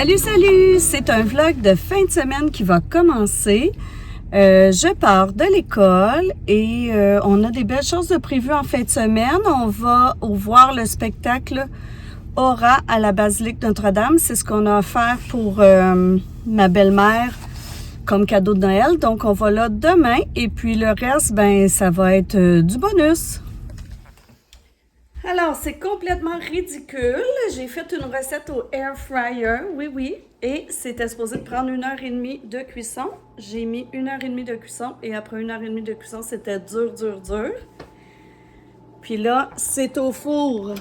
Salut, salut! C'est un vlog de fin de semaine qui va commencer. Je pars de l'école et on a des belles choses de prévues en fin de semaine. On va voir le spectacle Aura à la Basilique Notre-Dame. C'est ce qu'on a offert pour ma belle-mère comme cadeau de Noël. Donc, on va là demain et puis le reste, ben, ça va être du bonus. Alors, c'est complètement ridicule. J'ai fait une recette au air fryer, oui, et c'était supposé prendre 1h30 de cuisson. J'ai mis 1h30 de cuisson et après 1h30 de cuisson, c'était dur. Puis là, c'est au four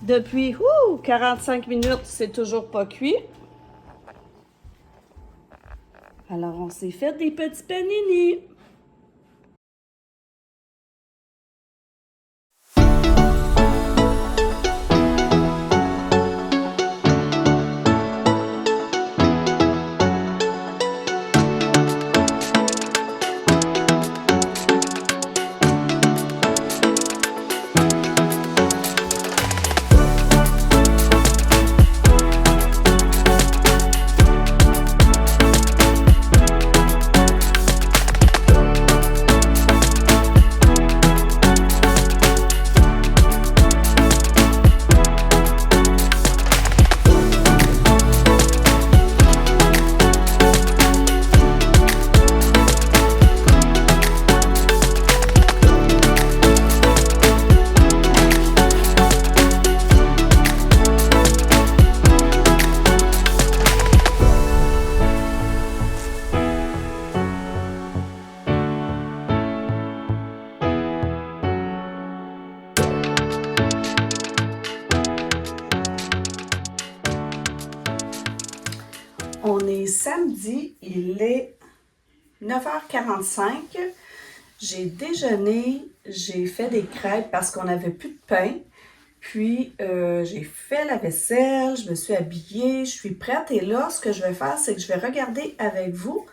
depuis 45 minutes, c'est toujours pas cuit. Alors, on s'est fait des petits panini. On est samedi, il est 9h45. J'ai déjeuné, j'ai fait des crêpes parce qu'on n'avait plus de pain. Puis, j'ai fait la vaisselle, je me suis habillée, je suis prête. Et là, ce que je vais faire, c'est que je vais regarder avec vous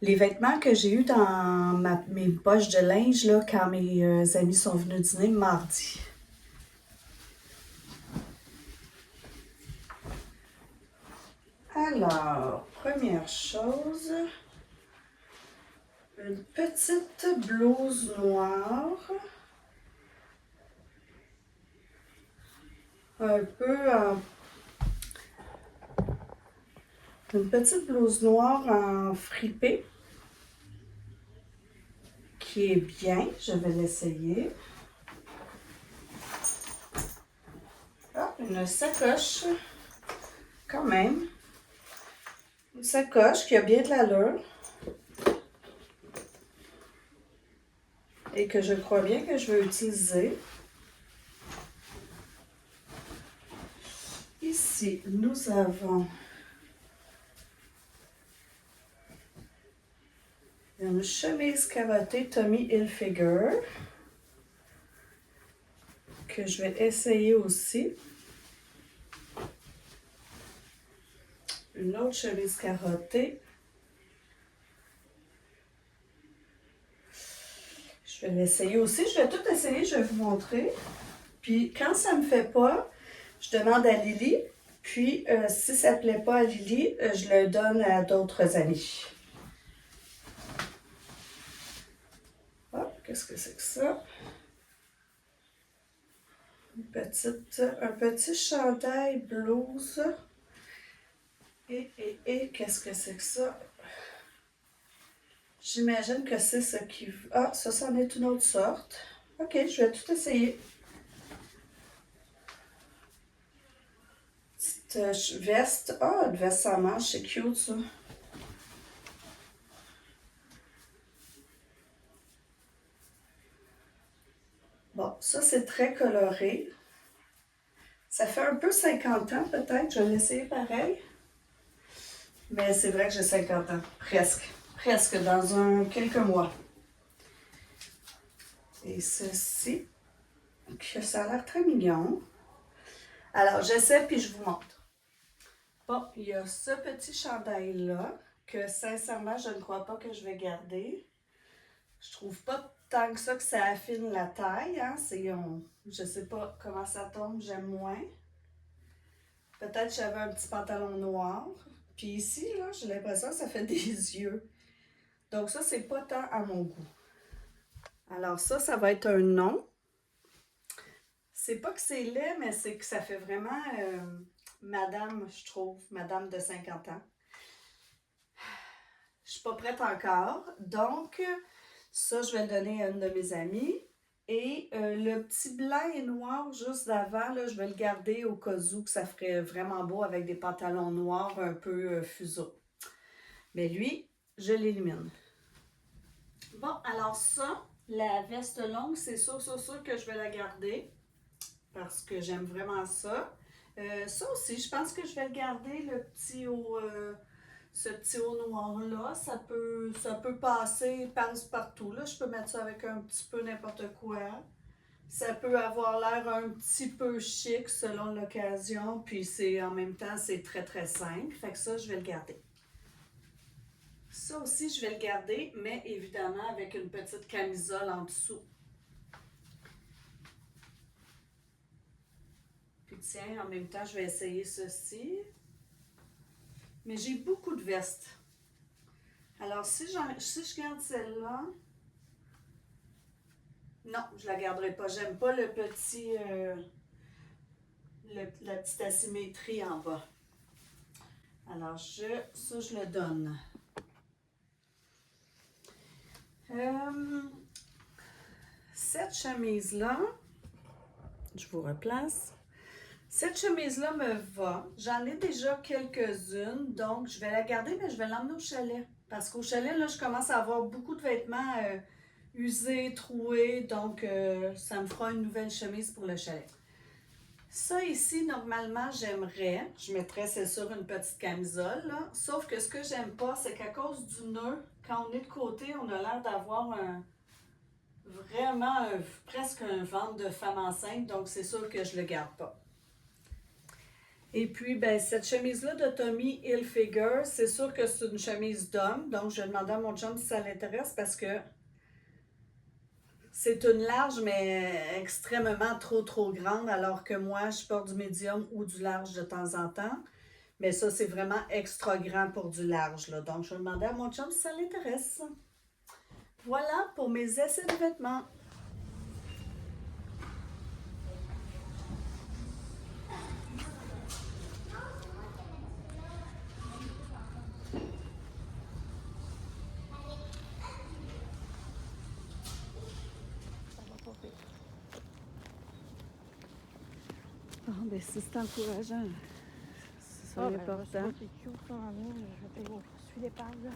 les vêtements que j'ai eus dans mes poches de linge là, quand mes amis sont venus dîner mardi. Alors, première chose, une petite blouse noire, une petite blouse noire en fripé, qui est bien, je vais l'essayer. Une sacoche, quand même, une sacoche qui a bien de l'allure. Et que je crois bien que je vais utiliser. Ici, nous avons une chemise carottée Tommy Hilfiger que je vais essayer aussi. Une autre chemise carottée. Je vais l'essayer aussi. Je vais tout essayer, je vais vous montrer. Puis quand ça ne me fait pas, je demande à Lily. Puis si ça ne plaît pas à Lily, je le donne à d'autres amis. Hop, qu'est-ce que c'est que ça? Un petit chandail blouse. Et qu'est-ce que c'est que ça? J'imagine que c'est ce qui... Ah, ça, c'en est une autre sorte. OK, je vais tout essayer. Petite veste. Ah, une veste sans manche, c'est cute, ça. Bon, ça, c'est très coloré. Ça fait un peu 50 ans, peut-être. Je vais l'essayer pareil. Mais c'est vrai que j'ai 50 ans. Presque. Presque dans quelques mois. Et ceci, que ça a l'air très mignon. Alors, j'essaie puis je vous montre. Bon, il y a ce petit chandail-là que sincèrement, je ne crois pas que je vais garder. Je trouve pas tant que ça affine la taille. Hein? Je sais pas comment ça tombe, j'aime moins. Peut-être que j'avais un petit pantalon noir. Puis ici, là, j'ai l'impression que ça fait des yeux. Donc ça, c'est pas tant à mon goût. Alors ça va être un non. C'est pas que c'est laid, mais c'est que ça fait vraiment madame, je trouve, madame de 50 ans. Je suis pas prête encore. Donc, ça, je vais le donner à une de mes amies. Et le petit blanc et noir juste d'avant, là, je vais le garder au cas où que ça ferait vraiment beau avec des pantalons noirs un peu fuseau. Mais lui, je l'élimine. Bon, alors ça, la veste longue, c'est sûr que je vais la garder parce que j'aime vraiment ça. Ça aussi, je pense que je vais le garder, le petit haut, ce petit haut noir-là. Ça peut passer partout. Là, je peux mettre ça avec un petit peu n'importe quoi. Ça peut avoir l'air un petit peu chic selon l'occasion. Puis en même temps, c'est très, très simple. Fait que ça, je vais le garder. Ça aussi, je vais le garder, mais évidemment avec une petite camisole en dessous. Puis tiens, en même temps, je vais essayer ceci. Mais j'ai beaucoup de vestes. Alors, si je garde celle-là... Non, je la garderai pas. J'aime pas le petit... la petite asymétrie en bas. Alors, ça, je le donne. Cette chemise-là, je vous replace. Cette chemise-là me va. J'en ai déjà quelques-unes, donc je vais la garder, mais je vais l'emmener au chalet. Parce qu'au chalet, là, je commence à avoir beaucoup de vêtements usés, troués, donc ça me fera une nouvelle chemise pour le chalet. Ça ici, normalement, j'aimerais, je mettrais, c'est sûr, une petite camisole, là. Sauf que ce que j'aime pas, c'est qu'à cause du nœud, quand on est de côté, on a l'air d'avoir presque un ventre de femme enceinte, donc c'est sûr que je le garde pas. Et puis, ben, cette chemise-là de Tommy Hilfiger, c'est sûr que c'est une chemise d'homme, donc je vais demander à mon chum si ça l'intéresse parce que c'est une large, mais extrêmement trop grande, alors que moi, je porte du médium ou du large de temps en temps. Mais ça, c'est vraiment extra grand pour du large, là. Donc, je vais demander à mon chum si ça l'intéresse. Voilà pour mes essais de vêtements. Ah, ben si c'est encourageant, c'est ça l'important. C'est cute quand même, je vais suis l'épave là.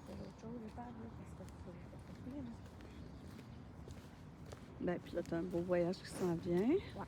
C'est l'autre chose l'épave là, parce que c'est pas ben puis là, t'as un beau voyage qui s'en vient. Ouais.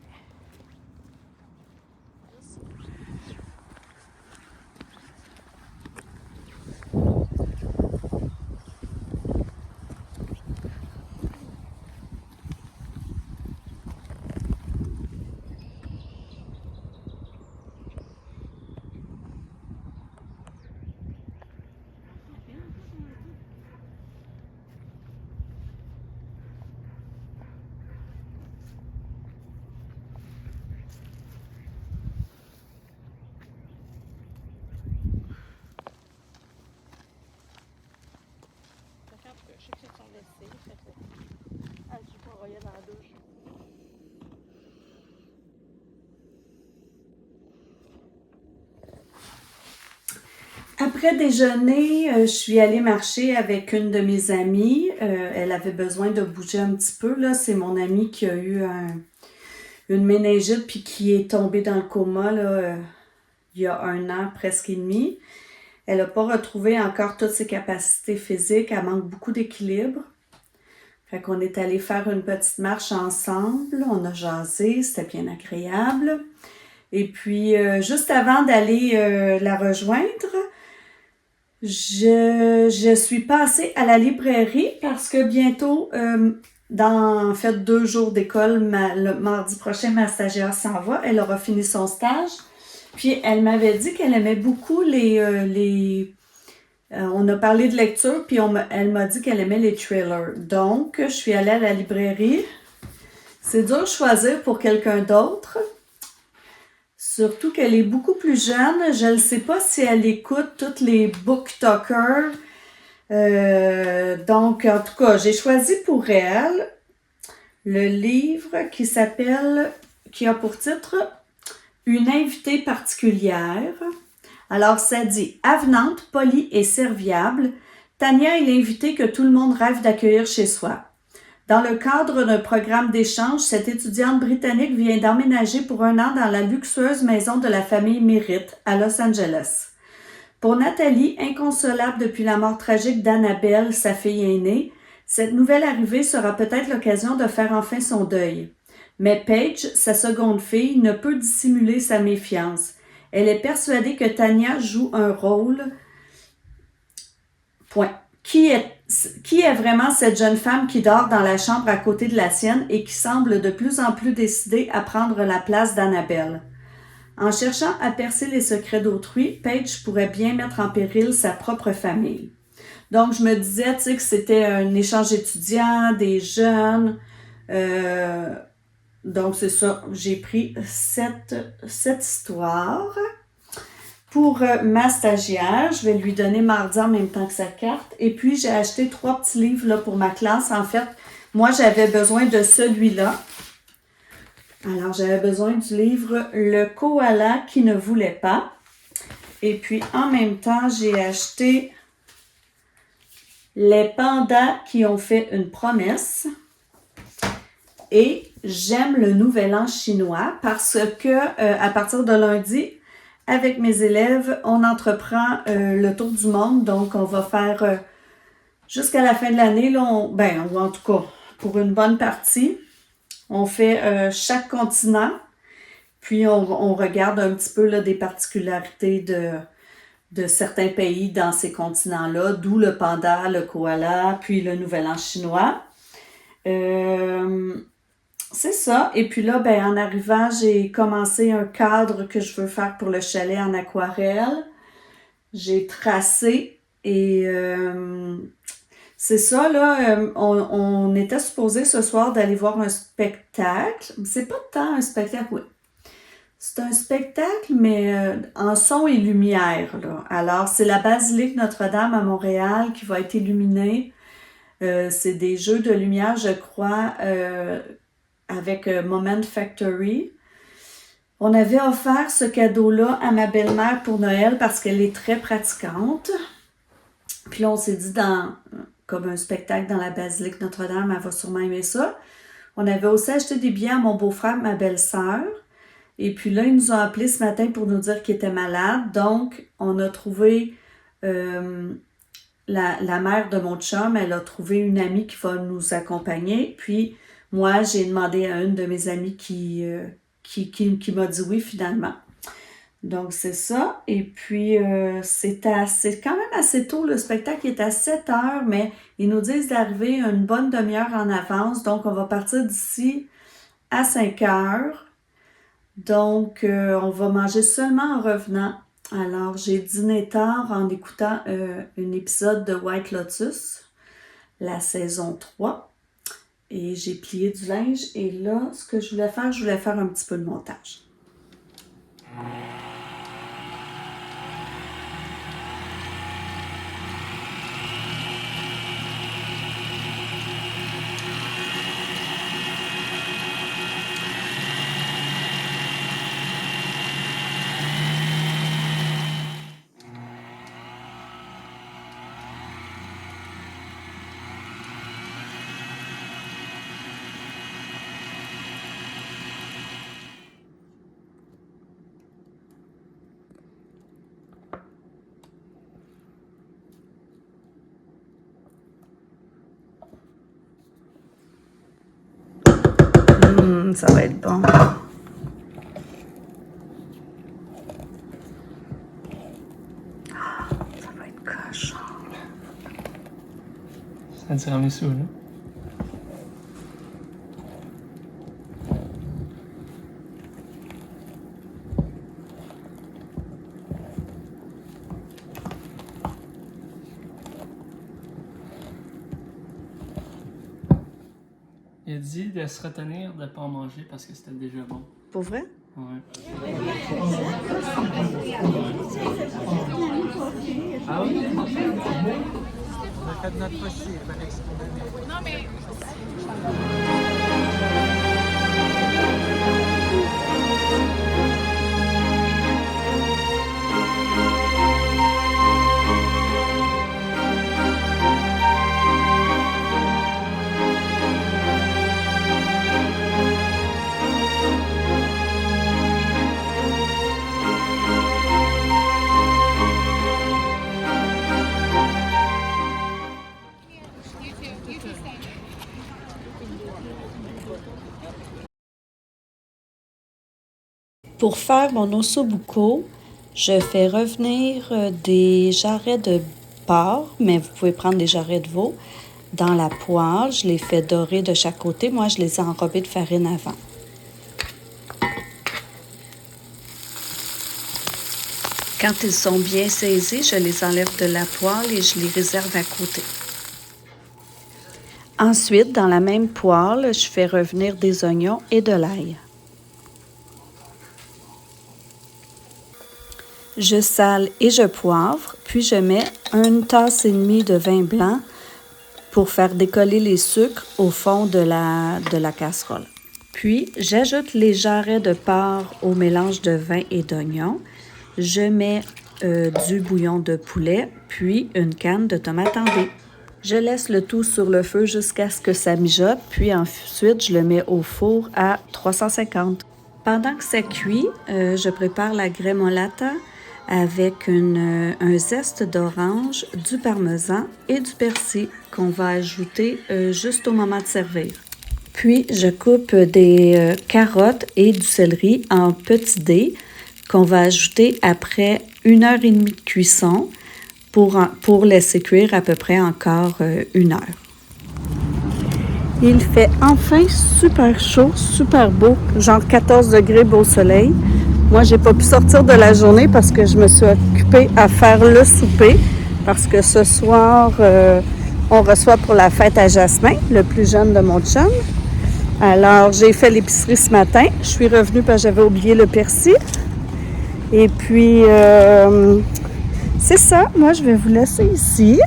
Je sais que c'est son laissé, fait que elle se pourra aller dans la douche. Après déjeuner, je suis allée marcher avec une de mes amies. Elle avait besoin de bouger un petit peu, là. C'est mon amie qui a eu une méningite puis qui est tombée dans le coma, là, il y a 1 an, presque et demi. Elle n'a pas retrouvé encore toutes ses capacités physiques. Elle manque beaucoup d'équilibre. Fait qu'on est allé faire une petite marche ensemble. On a jasé, c'était bien agréable. Et puis, juste avant d'aller la rejoindre, je suis passée à la librairie parce que bientôt, dans en fait 2 jours d'école, le mardi prochain, ma stagiaire s'en va. Elle aura fini son stage. Puis elle m'avait dit qu'elle aimait beaucoup on a parlé de lecture, puis elle m'a dit qu'elle aimait les thrillers. Donc, je suis allée à la librairie. C'est dur de choisir pour quelqu'un d'autre. Surtout qu'elle est beaucoup plus jeune. Je ne sais pas si elle écoute toutes les BookTokers. Donc, en tout cas, j'ai choisi pour elle le livre qui a pour titre Une invitée particulière. Alors, ça dit avenante, polie et serviable, Tania est l'invitée que tout le monde rêve d'accueillir chez soi. Dans le cadre d'un programme d'échange, cette étudiante britannique vient d'emménager pour 1 an dans la luxueuse maison de la famille Merritt à Los Angeles. Pour Nathalie, inconsolable depuis la mort tragique d'Annabelle, sa fille aînée, cette nouvelle arrivée sera peut-être l'occasion de faire enfin son deuil. Mais Paige, sa seconde fille, ne peut dissimuler sa méfiance. Elle est persuadée que Tania joue un rôle. Point. Qui est vraiment cette jeune femme qui dort dans la chambre à côté de la sienne et qui semble de plus en plus décidée à prendre la place d'Annabelle? En cherchant à percer les secrets d'autrui, Paige pourrait bien mettre en péril sa propre famille. Donc, je me disais, tu sais, que c'était un échange étudiant, des jeunes. Donc, c'est ça. J'ai pris cette histoire. Pour ma stagiaire, je vais lui donner mardi en même temps que sa carte. Et puis, j'ai acheté 3 petits livres là, pour ma classe. En fait, moi, j'avais besoin de celui-là. Alors, j'avais besoin du livre Le koala qui ne voulait pas. Et puis, en même temps, j'ai acheté Les pandas qui ont fait une promesse. Et j'aime le Nouvel An chinois parce que à partir de lundi, avec mes élèves, on entreprend le tour du monde. Donc, on va faire jusqu'à la fin de l'année, là, ou en tout cas, pour une bonne partie, on fait chaque continent. Puis, on regarde un petit peu là, des particularités de certains pays dans ces continents-là, d'où le panda, le koala, puis le Nouvel An chinois. C'est ça. Et puis là, en arrivant, j'ai commencé un cadre que je veux faire pour le chalet en aquarelle. J'ai tracé et c'est ça, là. On était supposé ce soir d'aller voir un spectacle. C'est pas tant un spectacle, oui. C'est un spectacle, mais en son et lumière, là. Alors, c'est la basilique Notre-Dame à Montréal qui va être illuminée. C'est des jeux de lumière, je crois, avec Moment Factory. On avait offert ce cadeau-là à ma belle-mère pour Noël parce qu'elle est très pratiquante. Puis là, on s'est dit, comme un spectacle dans la basilique Notre-Dame, elle va sûrement aimer ça. On avait aussi acheté des billets à mon beau-frère et ma belle-sœur. Et puis là, ils nous ont appelés ce matin pour nous dire qu'ils étaient malades. Donc, on a trouvé la mère de mon chum, elle a trouvé une amie qui va nous accompagner. Puis, moi, j'ai demandé à une de mes amies qui m'a dit oui finalement. Donc, c'est ça. Et puis, c'est quand même assez tôt. Le spectacle est à 7 heures, mais ils nous disent d'arriver une bonne demi-heure en avance. Donc, on va partir d'ici à 5 heures. Donc, on va manger seulement en revenant. Alors, j'ai dîné tard en écoutant un épisode de White Lotus, la saison 3. Et j'ai plié du linge. Et là, ce que je voulais faire un petit peu de montage. Ça va être bon. Ça va être cochon. C'est un tiramisu, là. Il a dit de se retenir de ne pas en manger parce que c'était déjà bon. Pour vrai? Ouais. Ah oui? On a fait de notre possible avec ce qu'on a mis. Non, mais Pour faire mon ossobuco, je fais revenir des jarrets de porc, mais vous pouvez prendre des jarrets de veau, dans la poêle. Je les fais dorer de chaque côté. Moi, je les ai enrobés de farine avant. Quand ils sont bien saisis, je les enlève de la poêle et je les réserve à côté. Ensuite, dans la même poêle, je fais revenir des oignons et de l'ail. Je sale et je poivre, puis je mets 1,5 tasse de vin blanc pour faire décoller les sucres au fond de la casserole. Puis, j'ajoute les jarrets de porc au mélange de vin et d'oignon. Je mets du bouillon de poulet, puis une canne de tomates en dés. Je laisse le tout sur le feu jusqu'à ce que ça mijote, puis ensuite, je le mets au four à 350. Pendant que ça cuit, je prépare la gremolata avec un zeste d'orange, du parmesan et du persil qu'on va ajouter juste au moment de servir. Puis, je coupe des carottes et du céleri en petits dés qu'on va ajouter après 1h30 de cuisson pour laisser cuire à peu près encore 1 heure. Il fait enfin super chaud, super beau, genre 14 degrés beau soleil. Moi, j'ai pas pu sortir de la journée parce que je me suis occupée à faire le souper parce que ce soir, on reçoit pour la fête à Jasmin, le plus jeune de mon chum. Alors, j'ai fait l'épicerie ce matin. Je suis revenue parce que j'avais oublié le persil. Et puis, c'est ça. Moi, je vais vous laisser ici.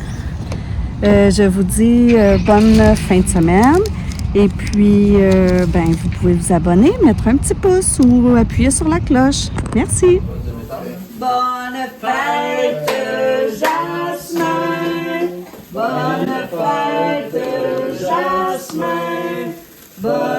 Je vous dis bonne fin de semaine. Et puis, vous pouvez vous abonner, mettre un petit pouce ou appuyer sur la cloche. Merci. Bonne fête, Jasmin. Bonne fête, Jasmin. Bonne